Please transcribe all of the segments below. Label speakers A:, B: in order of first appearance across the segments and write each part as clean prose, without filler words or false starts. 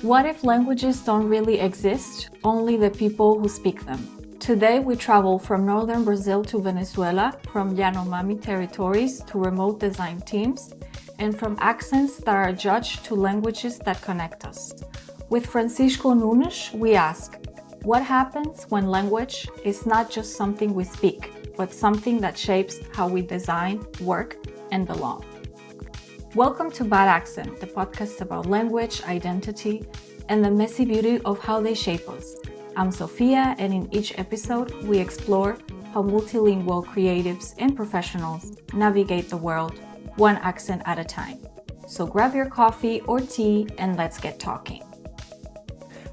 A: What if languages don't really exist, only the people who speak them? Today we travel from northern Brazil to Venezuela, from Yanomami territories to remote design teams, and from accents that are judged to languages that connect us. With Francisco Nunes, we ask, what happens when language is not just something we speak, but something that shapes how we design, work, and belong? Welcome to Bad Accent, the podcast about language, identity, and the messy beauty of how they shape us. I'm Sofia, and in each episode, we explore how multilingual creatives and professionals navigate the world, one accent at a time. So grab your coffee or tea, and let's get talking.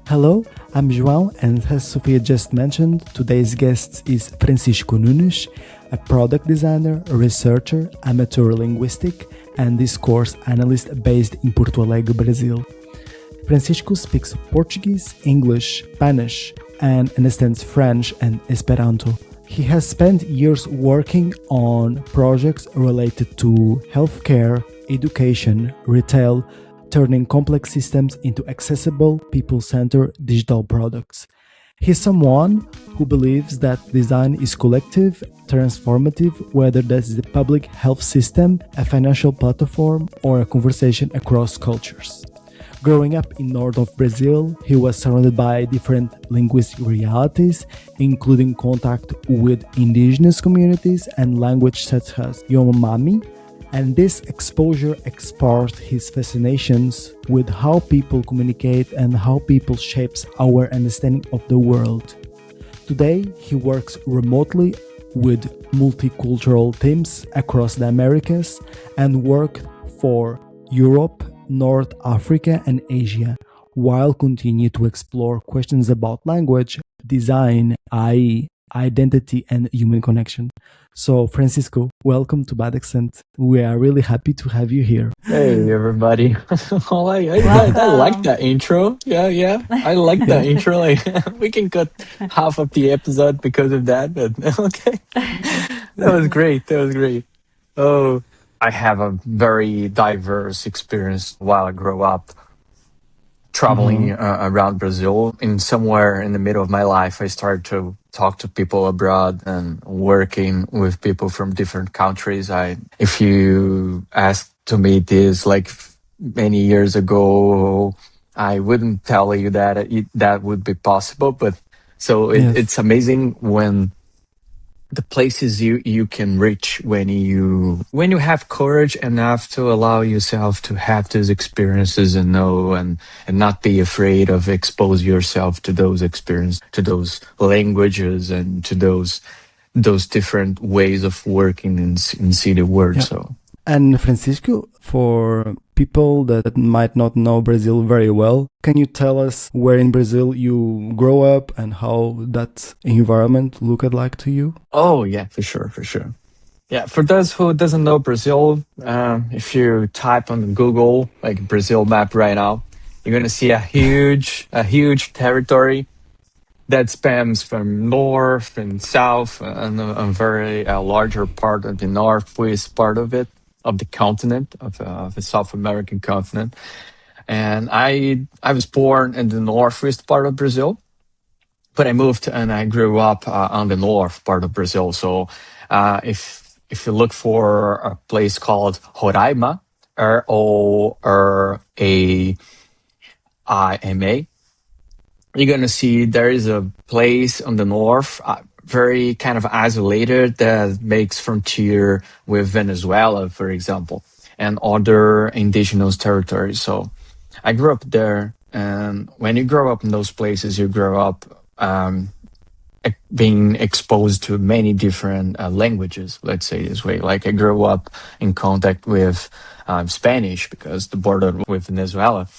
B: Hello, I'm João, and as Sofia just mentioned, today's guest is Francisco Nunes, a product designer, researcher, amateur linguistic, and discourse analyst based in Porto Alegre, Brazil. Francisco speaks Portuguese, English, Spanish, and understands French and Esperanto. He has spent years working on projects related to healthcare, education, retail, turning complex systems into accessible, people-centered digital products. He's someone who believes that design is collective, transformative, whether that's the public health system, a financial platform, or a conversation across cultures. Growing up in north of Brazil, he was surrounded by different linguistic realities, including contact with indigenous communities and language such as Yanomami, and this exposure exposed his fascinations with how people communicate and how people shapes our understanding of the world. Today, he works remotely with multicultural teams across the Americas and worked for Europe, North Africa, and Asia, while continuing to explore questions about language, design, AI, identity, and human connection. So, Francisco, welcome to Bad Accent. We are really happy to have you here.
C: Hey, everybody. Oh, I like that intro. Yeah. I like that intro. Like, we can cut half of the episode because of that, but okay. That was great. Oh, I have a very diverse experience while I grew up traveling around Brazil. In somewhere in the middle of my life, I started to talk to people abroad and working with people from different countries. If you asked to me this like many years ago, I wouldn't tell you that that would be possible. But so it's amazing when the places you can reach when you have courage enough to allow yourself to have those experiences and know and not be afraid of expose yourself to those experiences, to those languages and to those different ways of working and see the world.
B: Yeah.
C: So.
B: And Francisco, for people that might not know Brazil very well, can you tell us where in Brazil you grow up and how that environment looked like to you?
C: Oh, yeah, for sure. Yeah, for those who doesn't know Brazil, if you type on Google, like Brazil map right now, you're going to see a huge territory that spans from north and south and a very larger part of the northwest part of it. Of the continent, of the South American continent. And I was born in the northwest part of Brazil, but I moved and I grew up on the north part of Brazil. So if you look for a place called Roraima, Roraima, you're going to see there is a place on the north, very kind of isolated, that makes frontier with Venezuela, for example, and other indigenous territories. So I grew up there, and when you grow up in those places, you grow up being exposed to many different languages, let's say this way. Like I grew up in contact with Spanish because the border with Venezuela.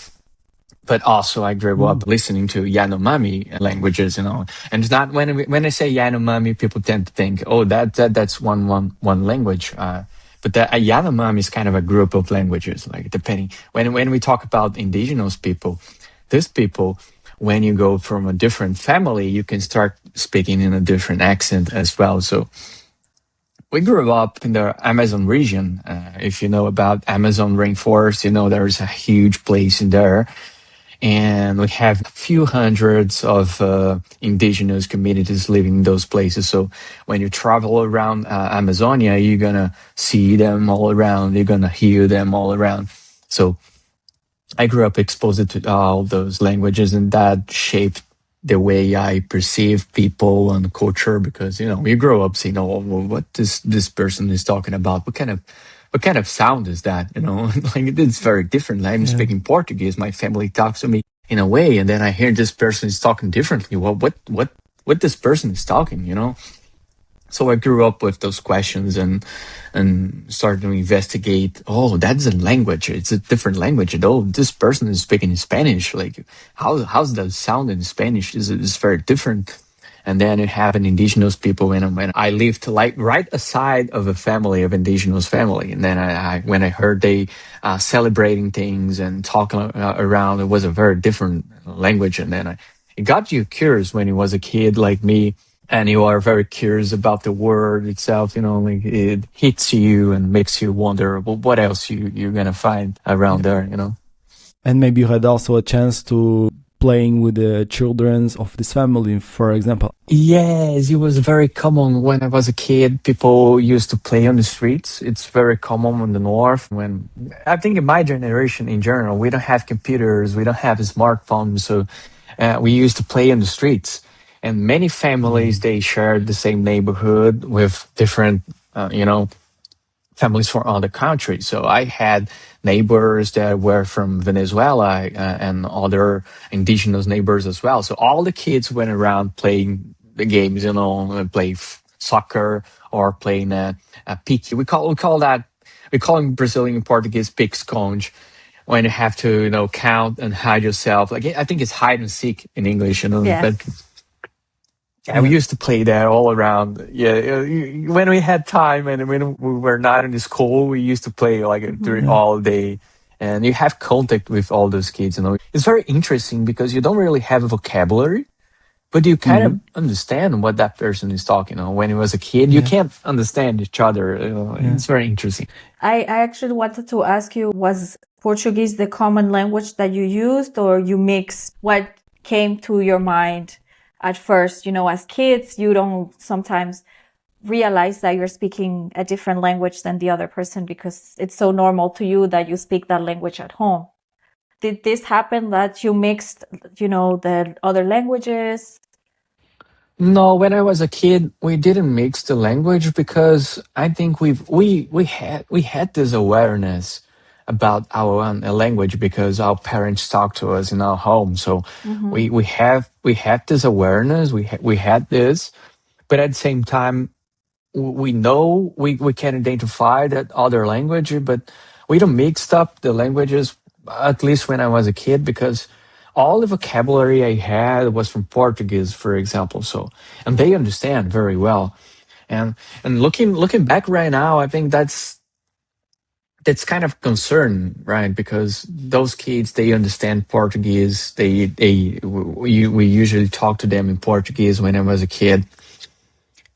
C: But also I grew up listening to Yanomami languages, and it's not when I say Yanomami, people tend to think, oh, that's one language. But the Yanomami is kind of a group of languages, like depending when we talk about indigenous people, these people, when you go from a different family, you can start speaking in a different accent as well. So we grew up in the Amazon region. If you know about Amazon rainforest, there is a huge place in there. and we have a few hundreds of indigenous communities living in those places. So when you travel around Amazonia, you're gonna see them all around. You're gonna hear them all around. So I grew up exposed to all those languages, and that shaped the way I perceive people and culture. Because you grow up saying, "Oh, well, what this person is talking about? What kind of sound is that?" Like it's very different. I'm
B: Yeah.
C: speaking Portuguese. My family talks to me in a way, and then I hear this person is talking differently. Well, what this person is talking? So I grew up with those questions and started to investigate. Oh, that's a language. It's a different language. Oh, this person is speaking Spanish. Like how's that sound in Spanish? Is very different. And then you have an indigenous people. When I lived like right aside of a family of indigenous family, and then when I heard they celebrating things and talking around, it was a very different language. And then it got you curious when you was a kid like me, and you are very curious about the word itself. Like it hits you and makes you wonder, well, what else you're gonna find around there.
B: And maybe you had also a chance to playing with the children of this family, for example.
C: Yes, it was very common when I was a kid. People used to play on the streets. It's very common in the north. When I think in my generation in general, we don't have computers, we don't have smartphones, so we used to play on the streets. And many families they shared the same neighborhood with different, families from other countries. So I had neighbors that were from Venezuela and other indigenous neighbors as well. So all the kids went around playing the games, play soccer or playing a pique. We call in Brazilian Portuguese pique-esconde, when you have to count and hide yourself. Like I think it's hide and seek in English,
A: Yeah.
C: but yeah, we used to play that all around. Yeah, when we had time and when we were not in the school, we used to play like during all day. And you have contact with all those kids. It's very interesting because you don't really have a vocabulary, but you kind of understand what that person is talking. When you was a kid, you can't understand each other. It's very interesting.
A: I actually wanted to ask you, was Portuguese the common language that you used, or you mixed? What came to your mind at first? As kids, you don't sometimes realize that you're speaking a different language than the other person because it's so normal to you that you speak that language at home. Did this happen that you mixed, the other languages?
C: No, when I was a kid, we didn't mix the language because I think we had this awareness about our own language because our parents talked to us in our home. So we had this awareness. We had this, but at the same time, we know we can identify that other language, but we don't mix up the languages. At least when I was a kid, because all the vocabulary I had was from Portuguese, for example. So, and they understand very well. And looking back right now, I think that's kind of concern, right? Because those kids, they understand Portuguese. We usually talk to them in Portuguese when I was a kid,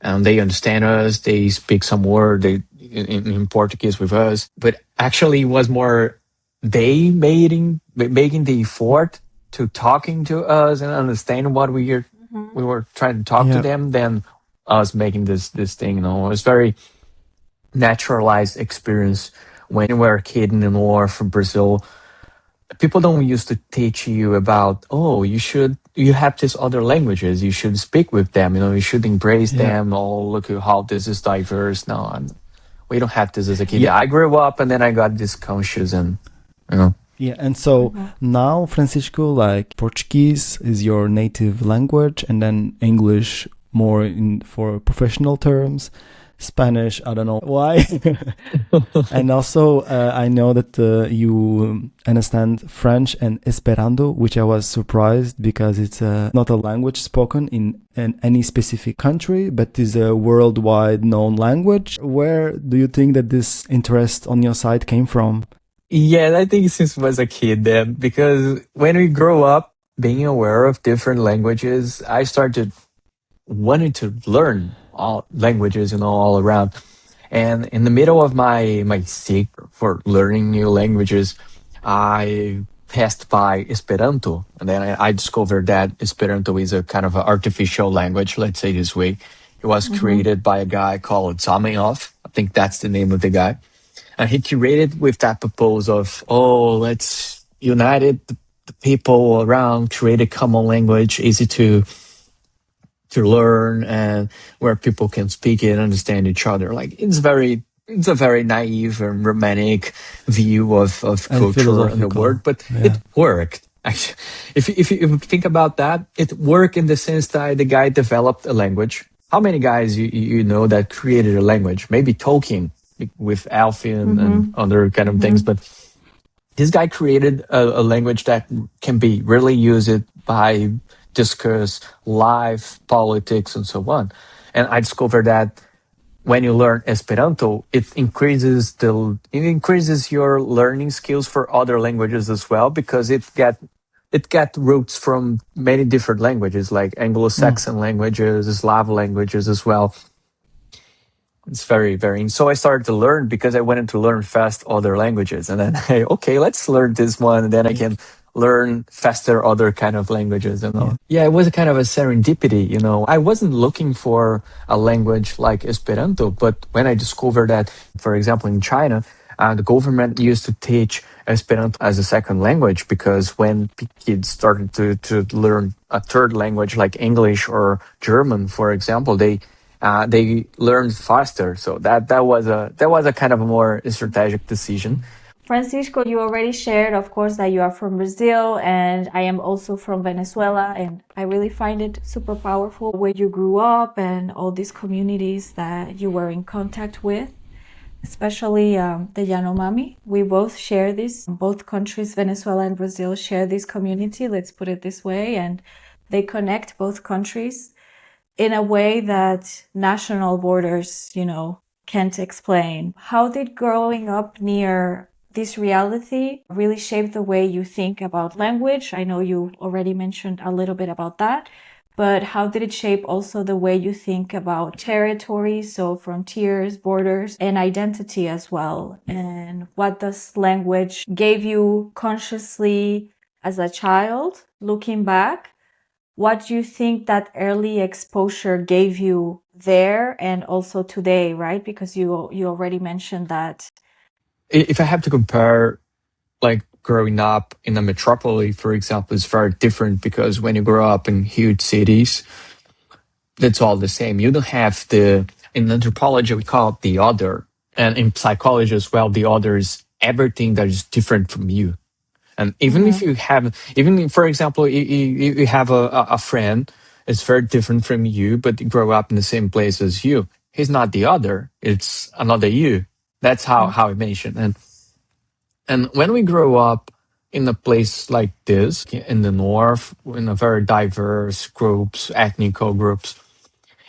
C: and they understand us. They speak some word in Portuguese with us, but actually, it was more they making the effort to talking to us and understand what we were trying to talk to them than us making this thing. It was very naturalized experience when you were a kid in the north of Brazil. People don't used to teach you about, oh, you have these other languages, you should speak with them, you should embrace them. Oh, look at how this is diverse now. And we don't have this as a kid. I grew up and then I got this conscious and
B: Yeah, and so now, Francisco, like Portuguese is your native language, and then English more for professional terms. Spanish, I don't know why. And also, I know that you understand French and Esperanto, which I was surprised because it's not a language spoken in any specific country, but is a worldwide known language. Where do you think that this interest on your side came from?
C: Yeah, I think since I was a kid then, because when we grow up being aware of different languages, I started wanting to learn all languages, all around. And in the middle of my seek for learning new languages, I passed by Esperanto, and then I discovered that Esperanto is a kind of an artificial language, let's say this way. It was created by a guy called Zamenhof. I think that's the name of the guy. And he curated with that purpose of, oh, let's unite the people around, create a common language, easy to learn, and where people can speak it and understand each other. Like it's a very naive and romantic view of
B: And
C: culture and the
B: philosophical.
C: word, but
B: Yeah.
C: it worked. Actually, if you think about that, it worked in the sense that the guy developed a language. How many guys you know that created a language? Maybe Tolkien with Alfian and other kind of things, but this guy created a language that can be really used by discourse, life, politics, and so on. And I discovered that when you learn Esperanto, it increases your learning skills for other languages as well, because it got roots from many different languages, like Anglo-Saxon languages, Slav languages as well. It's very, very. So I started to learn because I wanted to learn fast other languages, and then okay, let's learn this one, and then I can learn faster other kind of languages and all. Yeah, it was a kind of a serendipity, you know. I wasn't looking for a language like Esperanto, but when I discovered that, for example, in China, the government used to teach Esperanto as a second language, because when kids started to learn a third language like English or German, for example, they learned faster. So that was a kind of a more strategic decision.
A: Francisco, you already shared, of course, that you are from Brazil, and I am also from Venezuela, and I really find it super powerful where you grew up and all these communities that you were in contact with, especially the Yanomami. We both share this. Both countries, Venezuela and Brazil, share this community, let's put it this way, and they connect both countries in a way that national borders, can't explain. How did growing up near this reality really shape the way you think about language? I know you already mentioned a little bit about that, but how did it shape also the way you think about territory, so frontiers, borders, and identity as well? And what does language gave you consciously as a child, looking back? What do you think that early exposure gave you there and also today, right? Because you already mentioned that.
C: If I have to compare, like growing up in a metropolis, for example, is very different, because when you grow up in huge cities, that's all the same. You don't have in anthropology, we call it the other. And in psychology as well, the other is everything that is different from you. And even if you have, for example, you have a friend, it's very different from you, but you grow up in the same place as you. He's not the other, it's another you. That's how I mentioned. And when we grow up in a place like this, in the north, in a very diverse groups, ethnical groups,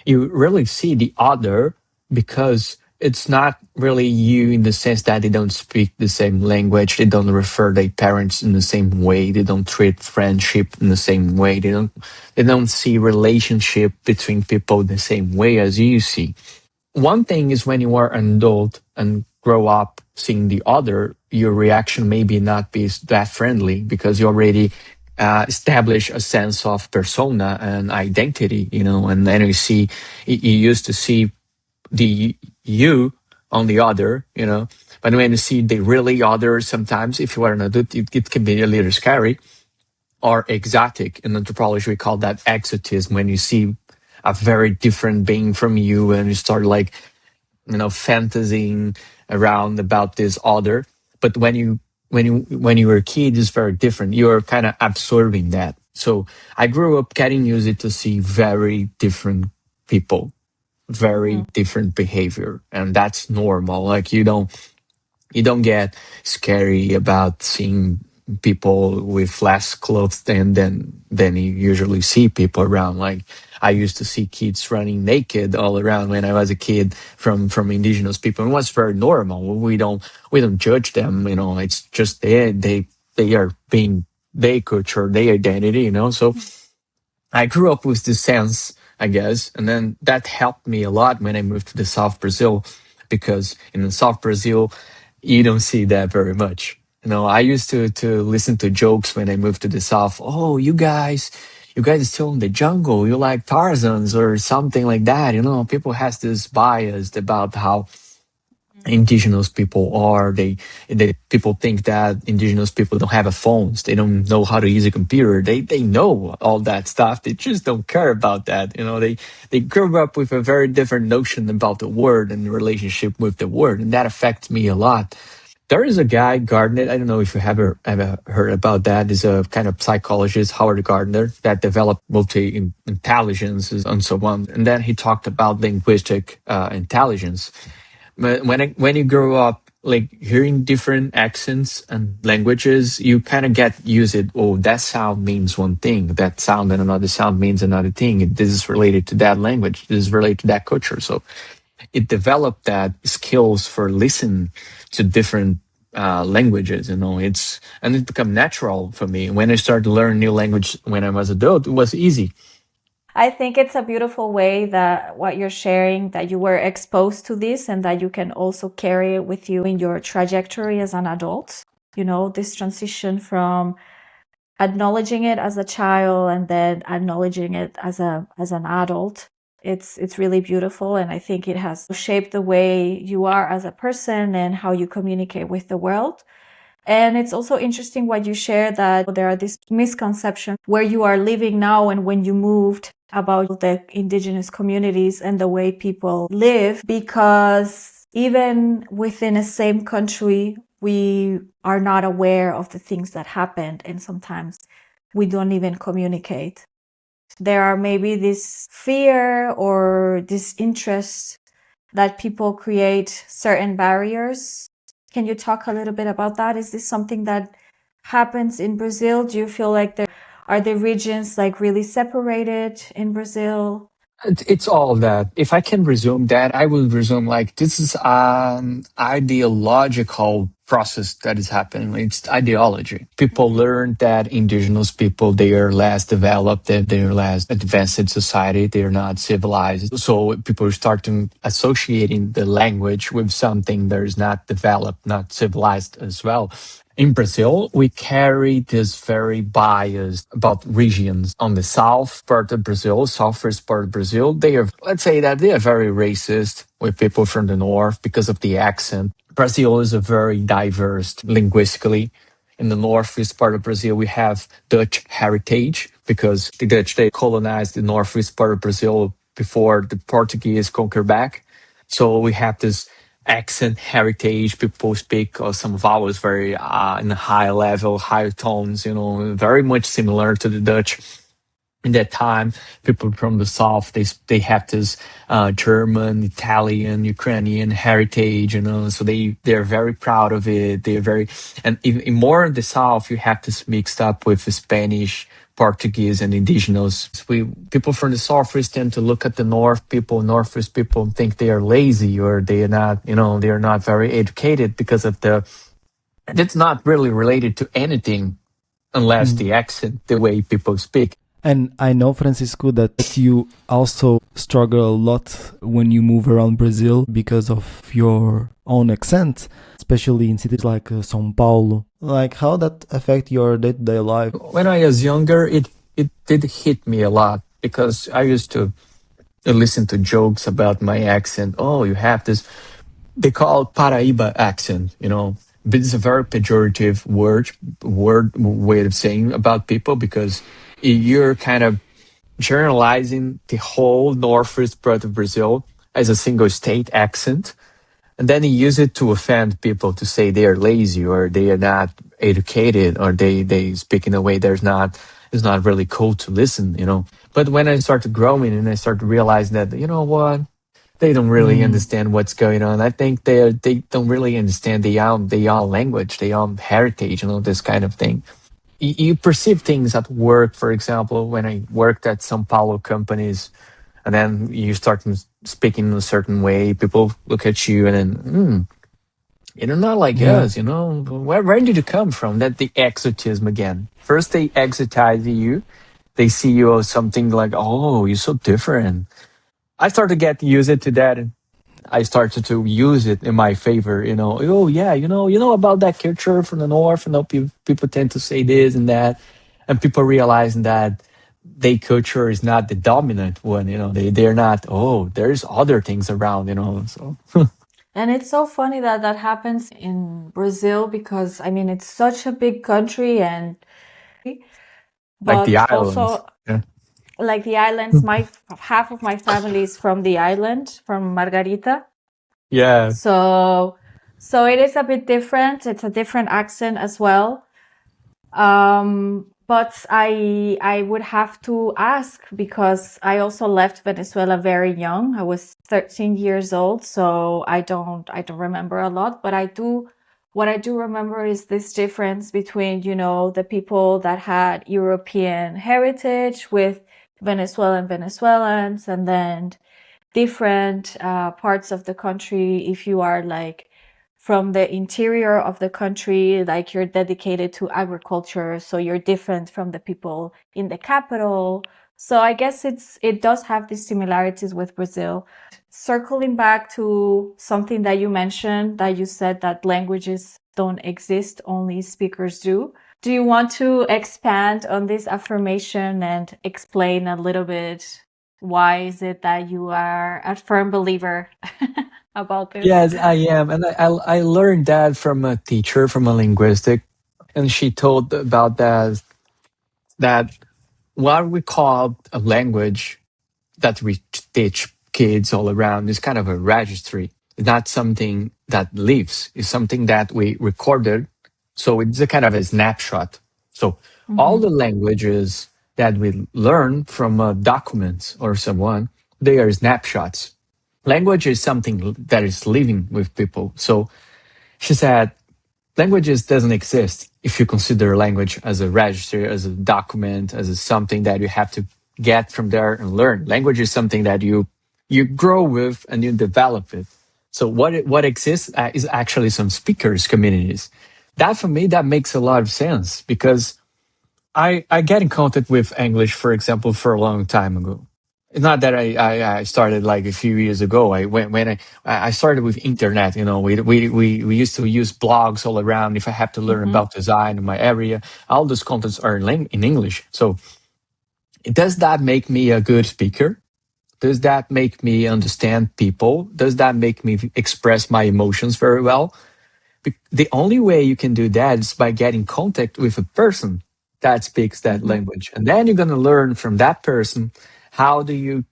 C: you really see the other, because it's not really you in the sense that they don't speak the same language, they don't refer their parents in the same way, they don't treat friendship in the same way, they don't see relationship between people the same way as you see. One thing is, when you are an adult and grow up seeing the other, your reaction maybe not be that friendly, because you already establish a sense of persona and identity, and then you used to see the you on the other, but when you see the really other, sometimes if you are an adult, it can be a little scary or exotic. In anthropology, we call that exotism, when you see a very different being from you and you start like, fantasizing around about this other. But when you were a kid, it's very different. You're kind of absorbing that. So I grew up getting used to see very different people, very different behavior, and that's normal. Like you don't get scary about seeing people with less clothes than you usually see people around. Like I used to see kids running naked all around when I was a kid from indigenous people. It was very normal. We don't judge them. It's just they are being their culture, their identity. So I grew up with this sense, I guess, and then that helped me a lot when I moved to the South Brazil, because in the South Brazil, you don't see that very much. I used to listen to jokes when I moved to the south. Oh, you guys are still in the jungle. You like Tarzans or something like that. People has this bias about how indigenous people are. They people think that indigenous people don't have a phones. They don't know how to use a computer. They know all that stuff. They just don't care about that. They grew up with a very different notion about the word and the relationship with the word, and that affects me a lot. There is a guy, Gardner. I don't know if you have ever heard about that. Is a kind of psychologist, Howard Gardner, that developed multi-intelligences and so on. And then he talked about linguistic intelligence. But when you grow up, like hearing different accents and languages, you kind of get used it. Oh, that sound means one thing. That sound and another sound means another thing. This is related to that language. This is related to that culture. So it developed that skills for listen to different languages. And it become natural for me. When I started to learn new language when I was adult, it was easy.
A: I think it's a beautiful way that what you're sharing, that you were exposed to this and that you can also carry it with you in your trajectory as an adult. This transition from acknowledging it as a child and then acknowledging it as an adult. It's really beautiful, and I think it has shaped the way you are as a person and how you communicate with the world. And it's also interesting what you share, that there are these misconceptions where you are living now and when you moved about the indigenous communities and the way people live, because even within a same country, we are not aware of the things that happened, and sometimes we don't even communicate. There are maybe this fear or this interest that people create certain barriers. Can you talk a little bit about that? Is this something that happens in Brazil? Do you feel like are the regions like really separated in Brazil?
C: It's all of that. If I can resume that, I will resume like this is an ideological process that is happening. It's ideology. People learn that indigenous people, they are less developed, they're less advanced in society, they're not civilized. So people start to associating the language with something that is not developed, not civilized as well. In Brazil, we carry this very bias about regions. On the south part of Brazil, southwest part of Brazil, let's say that they are very racist with people from the north because of the accent. Brazil is a very diverse linguistically. In the northeast part of Brazil, we have Dutch heritage because the Dutch, they colonized the northeast part of Brazil before the Portuguese conquered back. So we have this accent heritage. People speak some vowels very in a high level, higher tones, very much similar to the Dutch. In that time, people from the south, they have this German, Italian, Ukrainian heritage, so they're very proud of it. They're very, and even more in the south, you have this mixed up with Spanish, Portuguese, and Indigenous. People from the southwest tend to look at the northwest people and think they are lazy or they are not, they are not very educated because of that's not really related to anything unless the accent, the way people speak.
B: And I know, Francisco, that you also struggle a lot when you move around Brazil because of your own accent, especially in cities like São Paulo. Like, how that affect your day-to-day life?
C: When I was younger, it did hit me a lot because I used to listen to jokes about my accent. Oh, you have this, they call it Paraíba accent, But it's a very pejorative word way of saying about people because you're kind of generalizing the whole northeast part of Brazil as a single state accent. And then you use it to offend people to say they are lazy or they are not educated or they speak in a way it's not really cool to listen, But when I started growing and I started realizing that, what? They don't really understand what's going on. I think they don't really understand the own language, their own heritage, this kind of thing. You perceive things at work, for example, when I worked at São Paulo companies, and then you start speaking in a certain way, people look at you and then, you're not like us, where did you come from? That the exotism again. First they exotize you, they see you as something like, oh, you're so different. I started to get used to that. I started to use it in my favor. Oh yeah, about that culture from the north. People tend to say this and that, and people realizing that their culture is not the dominant one. They're not. Oh, there's other things around. So
A: And it's so funny that that happens in Brazil because I mean it's such a big country and
C: like the
A: but
C: islands.
A: also
C: Yeah.
A: like the islands, my half of my family is from the island, from Margarita.
C: Yeah.
A: So it is a bit different. It's a different accent as well. But I would have to ask because I also left Venezuela very young. I was 13 years old, so I don't remember a lot, but what I do remember is this difference between, the people that had European heritage with Venezuelans, and then different parts of the country. If you are like from the interior of the country, like you're dedicated to agriculture, so you're different from the people in the capital. So I guess it does have these similarities with Brazil. Circling back to something that you mentioned, that you said that languages don't exist, only speakers do. Do you want to expand on this affirmation and explain a little bit why is it that you are a firm believer about this?
C: Yes, I am, and I learned that from a teacher from a linguistic, and she told about that what we call a language that we teach kids all around is kind of a registry. It's not something that lives. It's something that we recorded. So it's a kind of a snapshot. So all the languages that we learn from documents or someone, they are snapshots. Language is something that is living with people. So she said, languages doesn't exist if you consider language as a register, as a document, as something that you have to get from there and learn. Language is something that you grow with and you develop it. So what exists is actually some speakers communities. That for me that makes a lot of sense because I get in contact with English, for example, for a long time ago. It's not that I started like a few years ago. I started with internet. We used to use blogs all around. If I have to learn about design in my area, all those contents are in English. So does that make me a good speaker? Does that make me understand people? Does that make me express my emotions very well? The only way you can do that is by getting contact with a person that speaks that language, and then you're going to learn from that person how you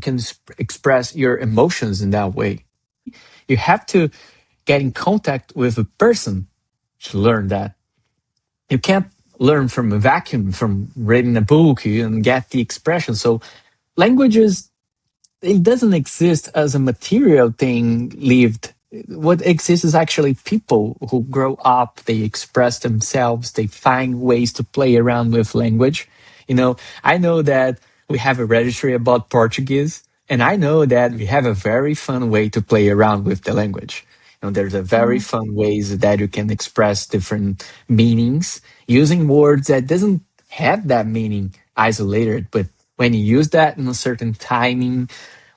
C: can express your emotions in that way. You have to get in contact with a person to learn that. You can't learn from a vacuum, from reading a book and get the expression. So languages, it doesn't exist as a material thing lived. What exists is actually people who grow up, they express themselves, they find ways to play around with language. I know that we have a registry about Portuguese, and I know that we have a very fun way to play around with the language. There's a very fun ways that you can express different meanings using words that doesn't have that meaning isolated, but when you use that in a certain timing,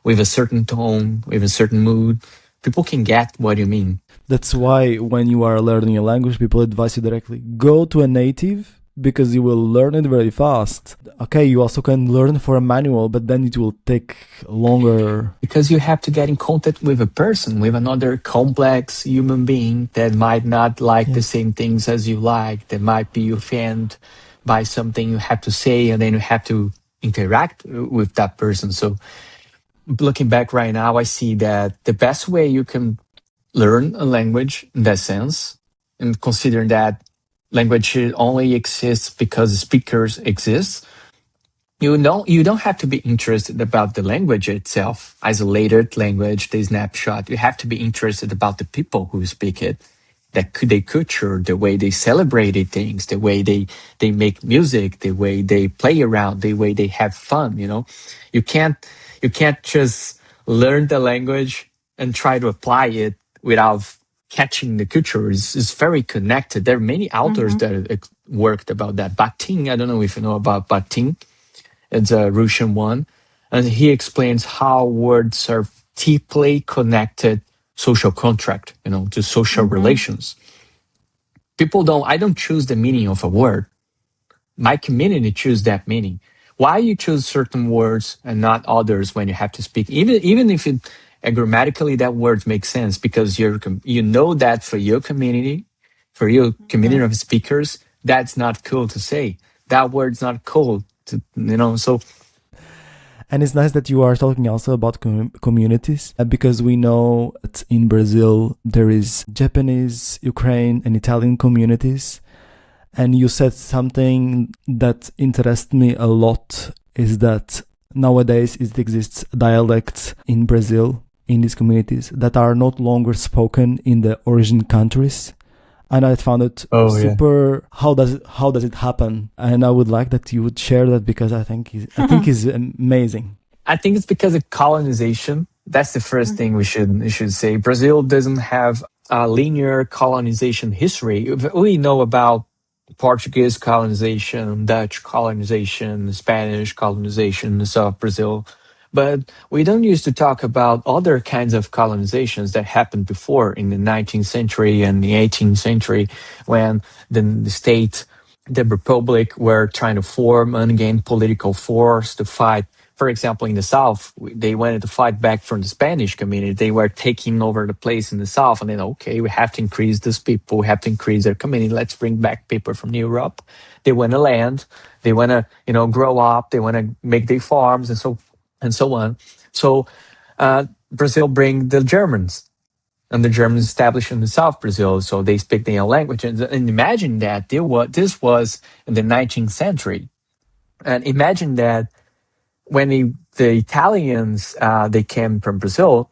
C: with a certain tone, with a certain mood, people can get what you mean.
B: That's why when you are learning a language, people advise you directly go to a native because you will learn it very fast. Okay, you also can learn for a manual, but then it will take longer.
C: Because you have to get in contact with a person, with another complex human being that might not like the same things as you like, that might be offended by something you have to say, and then you have to interact with that person. So looking back right now, I see that the best way you can learn a language in that sense, and considering that language only exists because speakers exist, you don't have to be interested about the language itself, isolated language, the snapshot. You have to be interested about the people who speak it, their culture, the way they celebrated things, the way they make music, the way they play around, the way they have fun. You can't just learn the language and try to apply it without catching the culture. It's very connected. There are many authors that worked about that. Batin, I don't know if you know about Batin. It's a Russian one, and he explains how words are deeply connected social contract, to social relations. I don't choose the meaning of a word. My community choose that meaning. Why you choose certain words and not others when you have to speak, even if grammatically that word makes sense, because you know that for your community, of speakers, that's not cool to say. That word's not cool to, so.
B: And it's nice that you are talking also about communities, because we know that in Brazil there is Japanese, Ukraine, and Italian communities. And you said something that interests me a lot, is that nowadays it exists dialects in Brazil, in these communities, that are not longer spoken in the origin countries. And I found it super. How does it happen? And I would like that you would share that, because I think is amazing.
C: I think it's because of colonization. That's the first thing we should say. Brazil doesn't have a linear colonization history. We know about Portuguese colonization, Dutch colonization, Spanish colonization of Brazil. But we don't used to talk about other kinds of colonizations that happened before in the 19th century and the 18th century, when the state, the republic, were trying to form and gain political force to fight. For example, in the South, they wanted to fight back from the Spanish community. They were taking over the place in the South, and then, okay, we have to increase these people, we have to increase their community. Let's bring back people from Europe. They want to land, they want to, grow up, they want to make their farms, and so on. So Brazil bring the Germans, and the Germans established in the South Brazil, so they speak their own language. And imagine that this was in the 19th century, and imagine that when the Italians they came from Brazil,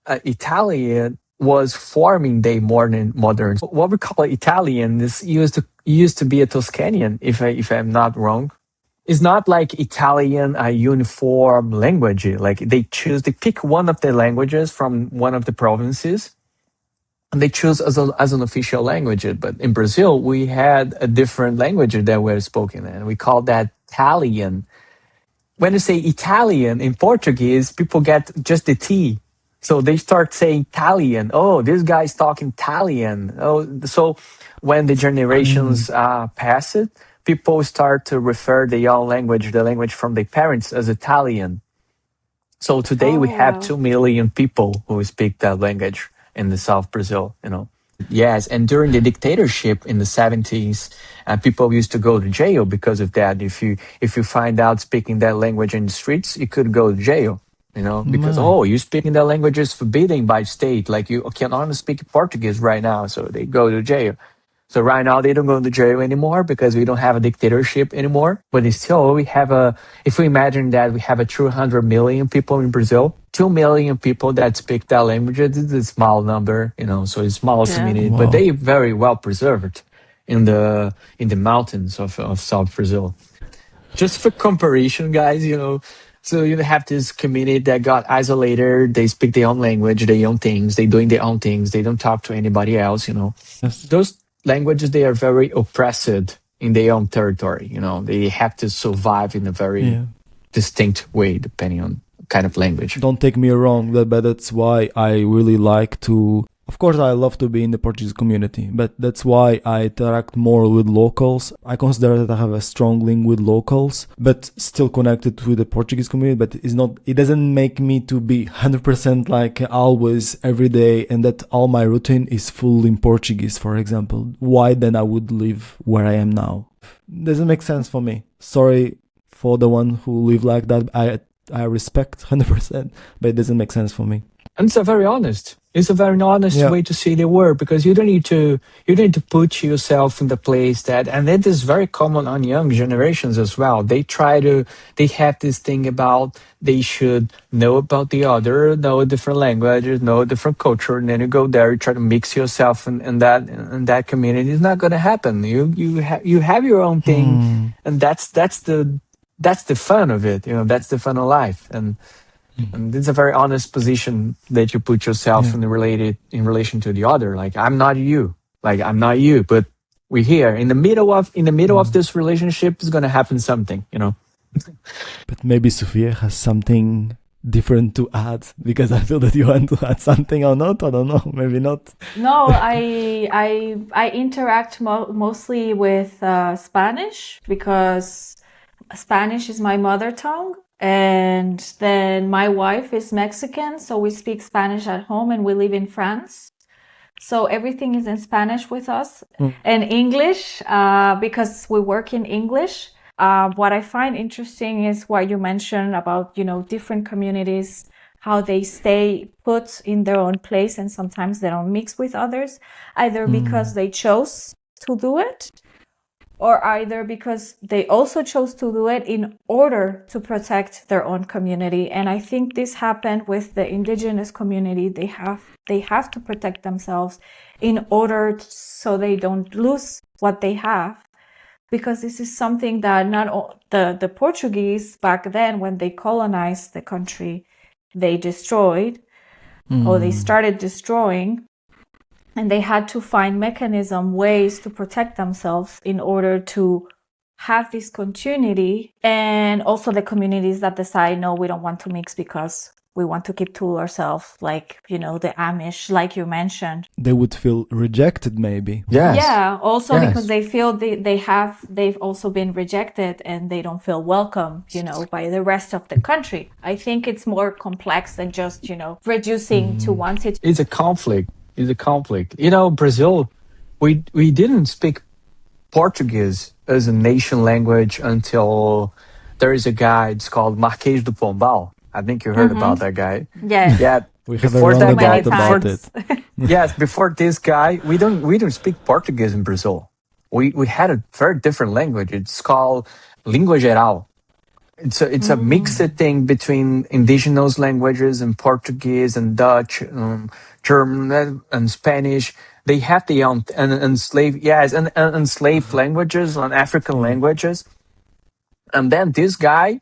C: Italian was forming the modern. What we call Italian is used to be a Tuscanian, if I'm not wrong. It's not like Italian a uniform language. Like they pick one of the languages from one of the provinces, and they choose as an official language. But in Brazil, we had a different language that were spoken, and we call that Italian. When you say Italian in Portuguese, people get just the T. So they start saying Italian. Oh, this guy's talking Italian. Oh, so when the generations pass it, people start to refer their own language, the language from their parents, as Italian. So today we have 2 million people who speak that language in the South Brazil, Yes, and during the dictatorship in the 70s, people used to go to jail because of that. If you find out speaking that language in the streets, you could go to jail, because you speaking that language is forbidden by state. Like you can only speak Portuguese right now, so they go to jail. So right now they don't go to jail anymore because we don't have a dictatorship anymore. But still, if we imagine that we have 200 million people in Brazil, 2 million people that speak that language, it's a small number, so it's a small community, but they very well preserved in the mountains of South Brazil. Just for comparison, guys, so you have this community that got isolated. They speak their own language, their own things. They doing their own things. They don't talk to anybody else,
B: Yes.
C: Those languages, they are very oppressed in their own territory. They have to survive in a very distinct way, depending on kind of language.
B: Don't take me wrong, but that's why I really like to. Of course, I love to be in the Portuguese community, but that's why I interact more with locals. I consider that I have a strong link with locals, but still connected to the Portuguese community. But it doesn't make me to be 100% like always every day, and that all my routine is full in Portuguese, for example. Why then I would live where I am now? Doesn't make sense for me. Sorry for the one who live like that. I respect 100%, but it doesn't make sense for me.
C: And it's a very honest way to see the word, because you don't need to put yourself in the place that, and it is very common on young generations as well. They have this thing about they should know about the other, know different languages, know different culture, and then you go there, you try to mix yourself in that community. It's not going to happen. You have your own thing, and that's the fun of it. That's the fun of life, and it's a very honest position that you put yourself in relation to the other. Like I'm not you, but we're here in the middle of this relationship. Is going to happen something,
B: But maybe Sophia has something different to add? Because I feel that you want to add something or not. I don't know. Maybe not.
A: No, I interact mostly with Spanish because Spanish is my mother tongue, and then my wife is Mexican, so we speak Spanish at home, and we live in France. So everything is in Spanish with us, and English because we work in English. What I find interesting is what you mentioned about, different communities, how they stay put in their own place and sometimes they don't mix with others, either because they chose to do it or either because they also chose to do it in order to protect their own community. And I think this happened with the indigenous community. They have to protect themselves in order so they don't lose what they have. Because this is something that the Portuguese back then, when they colonized the country, they destroyed or they started destroying. And they had to find ways to protect themselves in order to have this continuity. And also the communities that decide, no, we don't want to mix because we want to keep to ourselves, like, the Amish, like you mentioned.
B: They would feel rejected, maybe.
C: Yes.
A: Yeah, also
C: Yes.
A: because they feel they've also been rejected and they don't feel welcome, by the rest of the country. I think it's more complex than just, reducing to one situation.
C: It's a conflict. Brazil, we didn't speak Portuguese as a nation language until there is a guy. It's called Marquês do Pombal. I think you heard about that guy.
A: Yes.
C: Yeah.
B: We have
C: Before
B: a
C: that
B: long
C: guy,
B: debate about it.
C: yes, before this guy, we don't speak Portuguese in Brazil. We had a very different language. It's called língua geral. It's a mixed thing between indigenous languages and Portuguese and Dutch, German and Spanish. They have the enslaved languages and African languages. And then this guy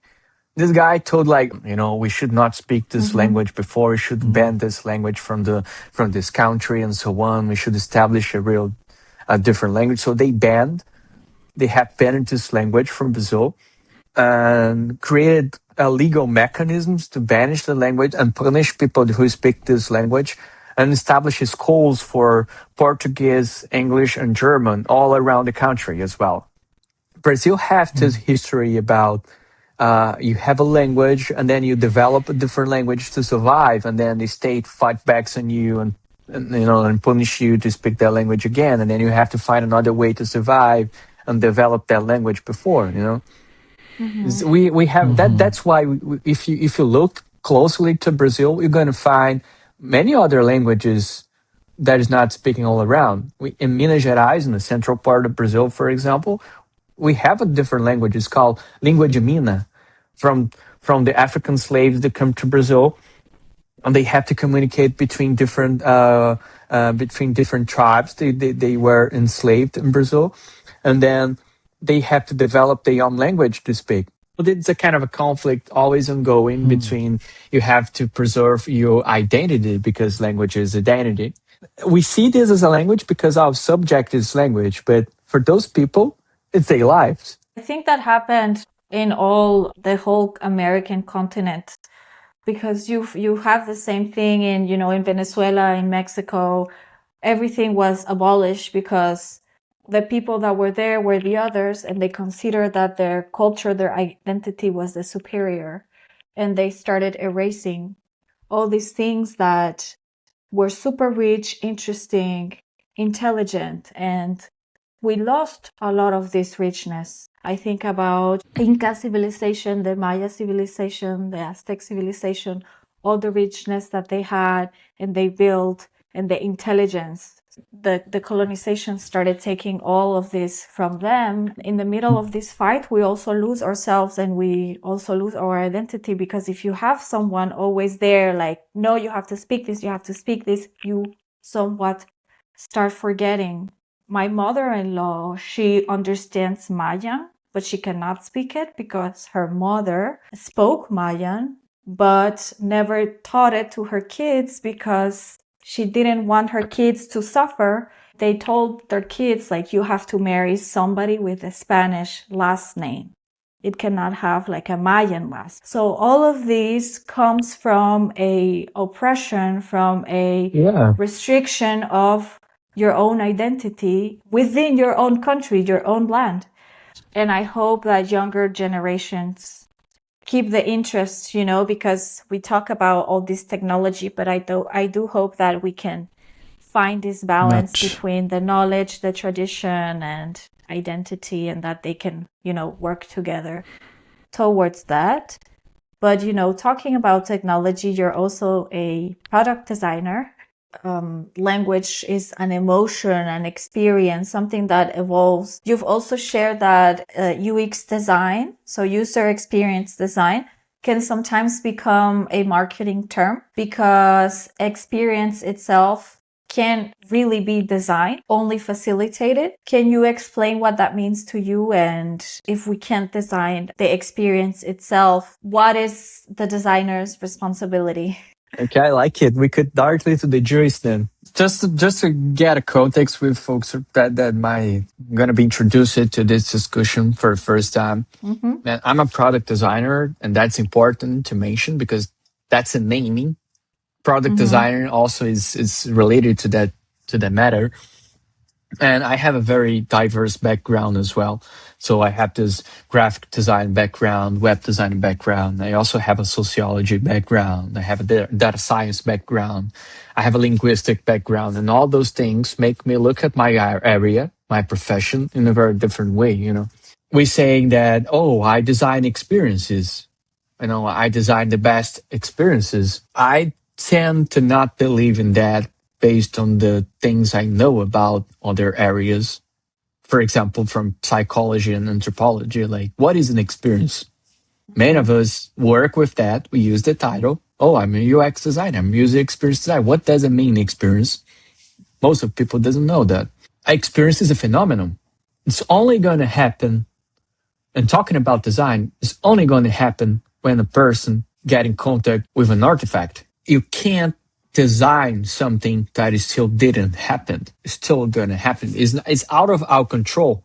C: told, like, we should not speak this language before. We should ban this language from this country and so on. We should establish a different language. So they have banned this language from Brazil and created legal mechanisms to banish the language and punish people who speak this language, and establish schools for Portuguese, English, and German all around the country as well. Brazil has this history about you have a language and then you develop a different language to survive, and then the state fight back on you and punish you to speak that language again, and then you have to find another way to survive and develop that language before. We have that. That's why if you look closely to Brazil, you're going to find many other languages that is not speaking all around. In Minas Gerais, in the central part of Brazil, for example, we have a different language. It's called língua de Mina, from the African slaves that come to Brazil, and they have to communicate between different tribes. They were enslaved in Brazil, and then they have to develop their own language to speak. It's a kind of a conflict always ongoing between you have to preserve your identity because language is identity. We see this as a language because our subject is language, but for those people, it's their lives.
A: I think that happened in the whole American continent, because you have the same thing in Venezuela, in Mexico. Everything was abolished because the people that were there were the others, and they considered that their culture, their identity was the superior. And they started erasing all these things that were super rich, interesting, intelligent, and we lost a lot of this richness. I think about Inca civilization, the Maya civilization, the Aztec civilization, all the richness that they had and they built, and the intelligence. The colonization started taking all of this from them. In the middle of this fight, we also lose ourselves and we also lose our identity, because if you have someone always there, like, no, you have to speak this, you somewhat start forgetting. My mother-in-law, she understands Mayan, but she cannot speak it because her mother spoke Mayan, but never taught it to her kids because she didn't want her kids to suffer. They told their kids, like, you have to marry somebody with a Spanish last name. It cannot have like a Mayan mask. So all of these comes from a oppression, from a restriction of your own identity within your own country, your own land. And I hope that younger generations keep the interest, because we talk about all this technology, but I do hope that we can find this balance between the knowledge, the tradition, and identity, and that they can, work together towards that. But, talking about technology, you're also a product designer. Language is an emotion, an experience, something that evolves. You've also shared that UX design, so user experience design, can sometimes become a marketing term because experience itself can't really be designed, only facilitated. Can you explain what that means to you? And if we can't design the experience itself, what is the designer's responsibility?
C: Okay, I like it. We could directly to the juries then. Just to get a context with folks that might gonna be introduced to this discussion for the first time. And I'm a product designer, and that's important to mention because that's a naming. Product designer also is related to that matter. And I have a very diverse background as well. So I have this graphic design background, web design background. I also have a sociology background. I have a data science background. I have a linguistic background. And all those things make me look at my area, my profession in a very different way, We're saying that, I design experiences. I design the best experiences. I tend to not believe in that based on the things I know about other areas. For example, from psychology and anthropology, like what is an experience? Many of us work with that. We use the title. I'm a UX designer. I'm user experience designer. What does it mean, experience? Most of people doesn't know that. Experience is a phenomenon. It's only going to happen, and talking about design, it's only going to happen when a person get in contact with an artifact. You can't design something that is still didn't happen. It's still going to happen. It's out of our control.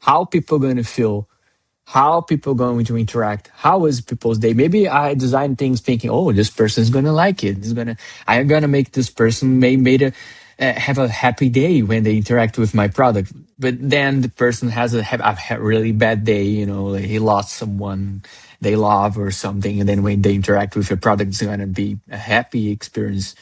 C: How people going to feel, how people going to interact, how is people's day. Maybe I design things thinking, this person is going to like it. I'm going to make this person have a happy day when they interact with my product. But then the person has a really bad day, like he lost someone they love or something. And then when they interact with your product, it's going to be a happy experience.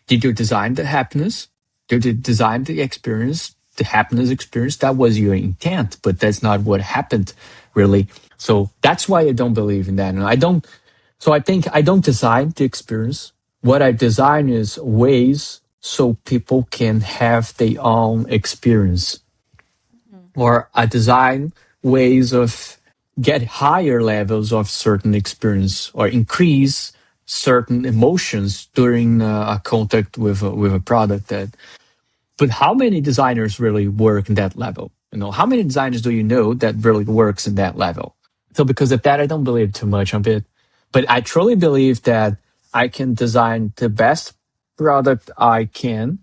C: Did you design the happiness? Did you design the experience, the happiness experience? That was your intent, but that's not what happened, really. So that's why I don't believe in that. And I think I don't design the experience. What I design is ways so people can have their own experience. Or I design ways of get higher levels of certain experience or increase certain emotions during a contact with a product. But how many designers really work in that level? How many designers do you know that really works in that level? So because of that, I don't believe too much of it. But I truly believe that I can design the best product I can,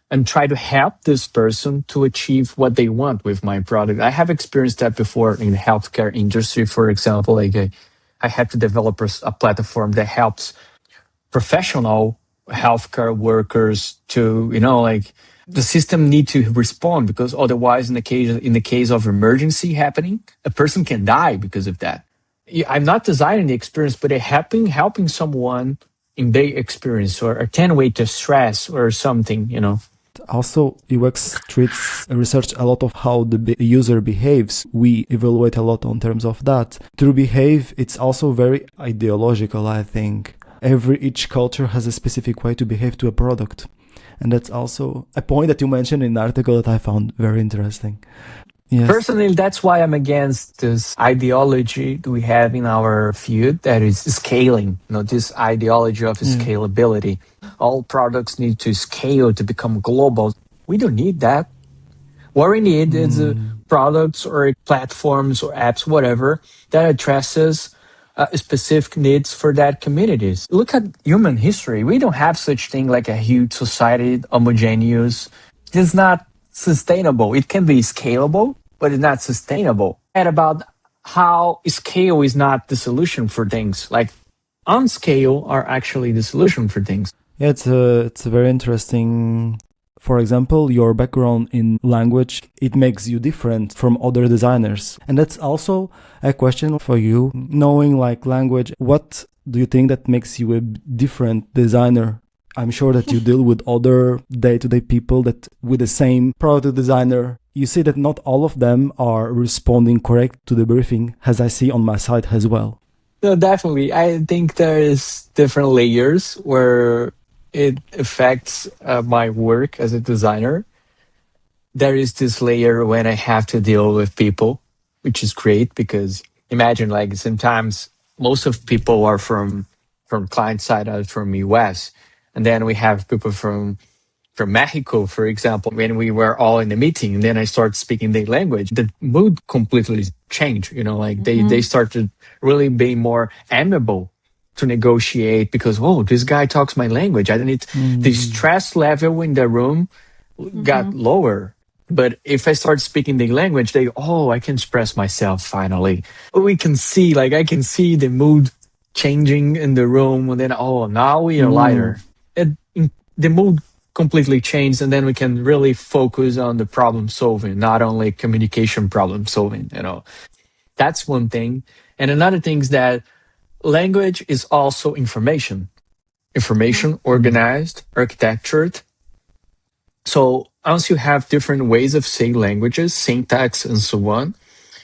C: and try to help this person to achieve what they want with my product. I have experienced that before in the healthcare industry, for example. Like I had to develop a platform that helps professional healthcare workers to, the system need to respond, because otherwise, in the case of emergency happening, a person can die because of that. I'm not designing the experience, but helping someone in their experience or attenuate the stress or something,
B: Also, UX treats research a lot of how the user behaves. We evaluate a lot on terms of that. To behave, it's also very ideological, I think. Each culture has a specific way to behave to a product. And that's also a point that you mentioned in the article that I found very interesting. Yes.
C: Personally, that's why I'm against this ideology that we have in our field that is scaling, this ideology of scalability. All products need to scale to become global. We don't need that. What we need is products or platforms or apps, whatever, that addresses specific needs for that communities. Look at human history. We don't have such thing like a huge society, homogeneous. It's not sustainable. It can be scalable, but it's not sustainable. And about how scale is not the solution for things. Like on scale are actually the solution for things.
B: Yeah, it's a very interesting. For example, your background in language, it makes you different from other designers. And that's also a question for you, knowing like language, what do you think that makes you a different designer? I'm sure that you deal with other day-to-day people that with the same product designer, you see that not all of them are responding correct to the briefing, as I see on my side as well.
C: No, definitely. I think there is different layers where it affects my work as a designer. There is this layer when I have to deal with people, which is great because imagine like sometimes most of people are from client side out from US, and then we have people from Mexico, for example. When we were all in the meeting, and then I start speaking their language, the mood completely changed. You know, like they started really being more amiable to negotiate because this guy talks my language. I need the stress level in the room got lower. But if I start speaking the language, I can express myself finally. We can see, like, I can see the mood changing in the room. And then, now we are lighter. The mood completely changed. And then we can really focus on the problem solving, not only communication problem solving, That's one thing. And another thing is that language is also information. Information, organized, architectured. So once you have different ways of saying languages, syntax, and so on,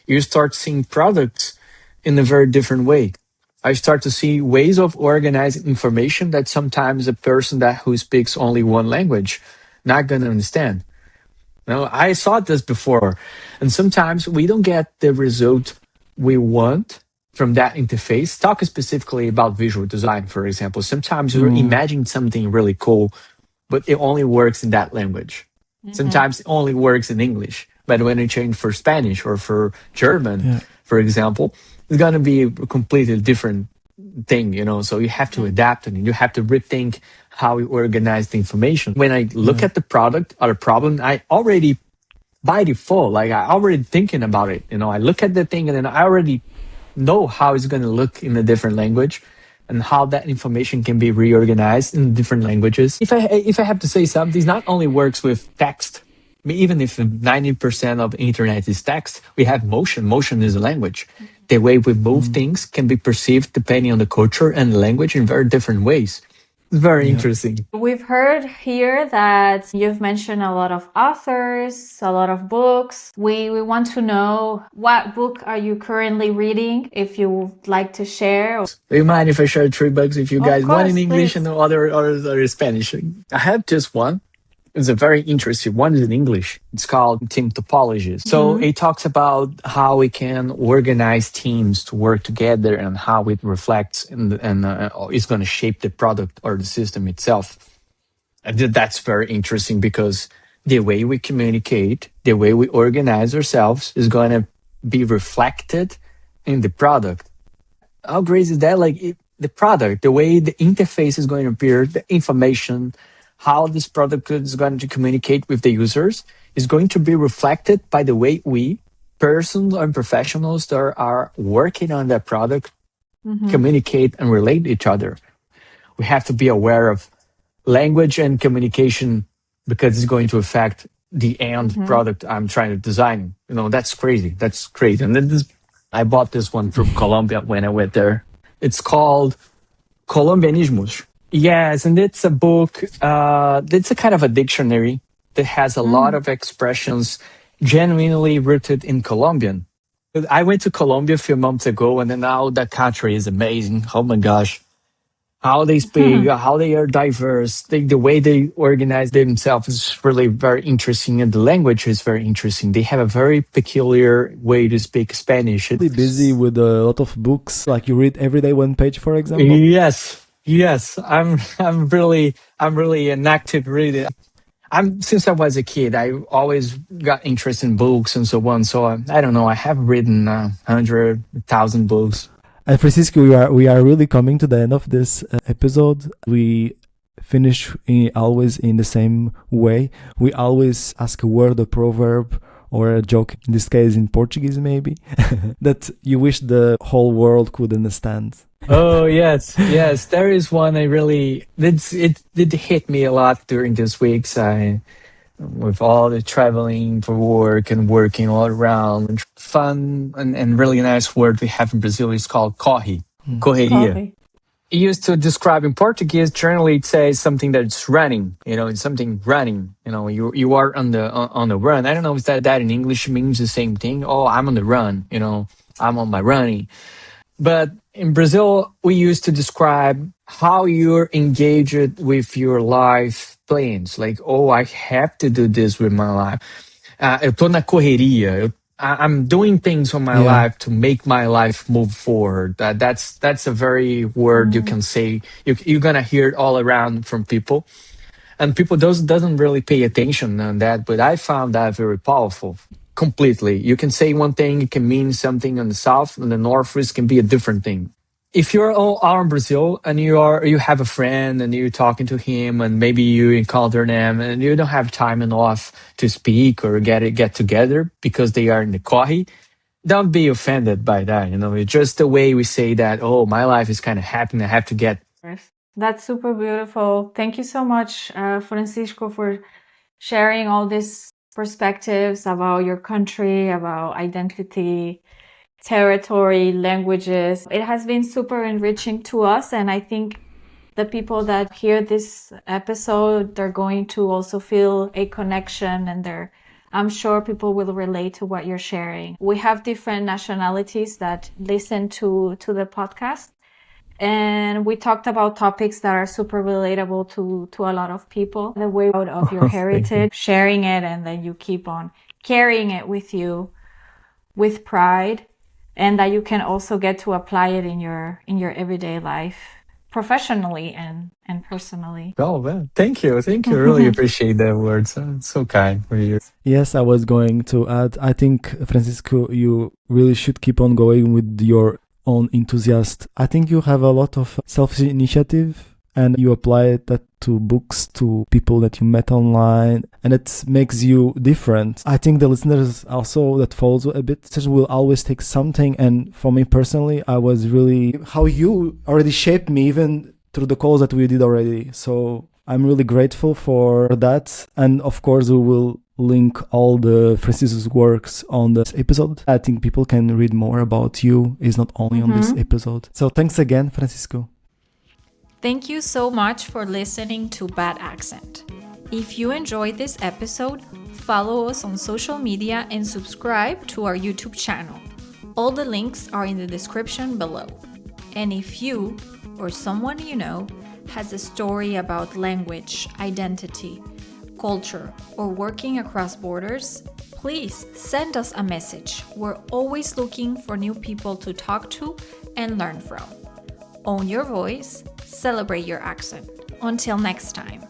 C: you start seeing products in a very different way. I start to see ways of organizing information that sometimes a person who speaks only one language not going to understand. I saw this before, and sometimes we don't get the result we want from that interface. Talk specifically about visual design, for example. Sometimes you imagine something really cool, but it only works in that language. Sometimes it only works in English. But when you change for Spanish or for German, for example, it's going to be a completely different thing, So you have to adapt and you have to rethink how you organize the information. When I look at the product or the problem, I already, by default, I already thinking about it. I look at the thing and then I already know how it's going to look in a different language and how that information can be reorganized in different languages. If I have to say something, this not only works with text. I mean, even if 90% of the internet is text, we have motion. Motion is a language. The way we move things can be perceived depending on the culture and the language in very different ways. It's very interesting.
A: We've heard here that you've mentioned a lot of authors, a lot of books. We want to know, what book are you currently reading, if you would like to share?
C: Do you mind if I share 3 books if you guys
A: course,
C: one in English
A: please.
C: and the other in Spanish? I have just one. It's a very interesting one. Is in English. It's called Team Topology. So it talks about how we can organize teams to work together and how it reflects and is going to shape the product or the system itself. That's very interesting because the way we communicate, the way we organize ourselves is going to be reflected in the product. How great is that? The product, the way the interface is going to appear, the information, how this product is going to communicate with the users is going to be reflected by the way we, persons and professionals that are working on that product, communicate and relate to each other. We have to be aware of language and communication because it's going to affect the end product I'm trying to design. That's crazy. That's crazy. And then I bought this one from Colombia when I went there. It's called Colombianismos. Yes, and it's a book, it's a kind of a dictionary that has a lot of expressions genuinely rooted in Colombian. I went to Colombia a few months ago, and then now that country is amazing. Oh my gosh. How they speak, how they are diverse, the way they organize themselves is really very interesting, and the language is very interesting. They have a very peculiar way to speak Spanish.
B: Really busy with a lot of books, like you read every day one page, for example?
C: Yes, I'm really an active reader. Since I was a kid, I always got interested in books and so on. So I don't know. I have written 100,000 books.
B: And Francisco, we are really coming to the end of this episode. We finish always in the same way. We always ask a word, a proverb, or a joke, in this case in Portuguese maybe, that you wish the whole world could understand?
C: Oh yes, yes. There is one I really it did hit me a lot during these weeks. I with all the traveling for work and working all around. Fun and really nice word we have in Brazil is called corre, correria.
A: Coffee.
C: It used to describe in Portuguese. Generally, it says something that's running. It's something running. You are on the run. I don't know if that in English means the same thing. Oh, I'm on the run. I'm on my running. But in Brazil, we used to describe how you're engaged with your life plans. Like, oh, I have to do this with my life. Eu tô na correria. I'm doing things on my
B: Yeah.
C: life to make my life move forward. That's a very word you can say. You're gonna hear it all around from people, and people doesn't really pay attention on that. But I found that very powerful. Completely, you can say one thing, it can mean something on the south, and the north it can be a different thing. If you're all are in Brazil and you have a friend and you're talking to him and maybe you encounter them and you don't have time enough to speak or get together because they are in the corre, don't be offended by that. It's just the way we say that. Oh, my life is kind of happening. I have to get.
A: That's super beautiful. Thank you so much, Francisco, for sharing all these perspectives about your country, about identity, territory, languages. It has been super enriching to us, and I think the people that hear this episode, they're going to also feel a connection, and I'm sure people will relate to what you're sharing. We have different nationalities that listen to the podcast, and we talked about topics that are super relatable to a lot of people. The way out of your heritage, sharing it, and then you keep on carrying it with you with pride, and that you can also get to apply it in your everyday life, professionally and personally.
C: Oh man, thank you. Really appreciate that words. So kind for you.
B: Yes, I was going to add, I think, Francisco, you really should keep on going with your own enthusiast. I think you have a lot of self-initiative and you apply that to books, to people that you met online, and it makes you different. I think the listeners also that follows a bit will always take something, and for me personally, I was really, how you already shaped me even through the calls that we did already. So I'm really grateful for that, and of course we will link all the Francisco's works on this episode. I think people can read more about you. It's not only on this episode. So thanks again, Francisco.
A: Thank you so much for listening to Bad Accent. If you enjoyed this episode, follow us on social media and subscribe to our YouTube channel. All the links are in the description below. And if you or someone you know has a story about language, identity, culture, or working across borders, please send us a message. We're always looking for new people to talk to and learn from. Own your voice, celebrate your accent. Until next time.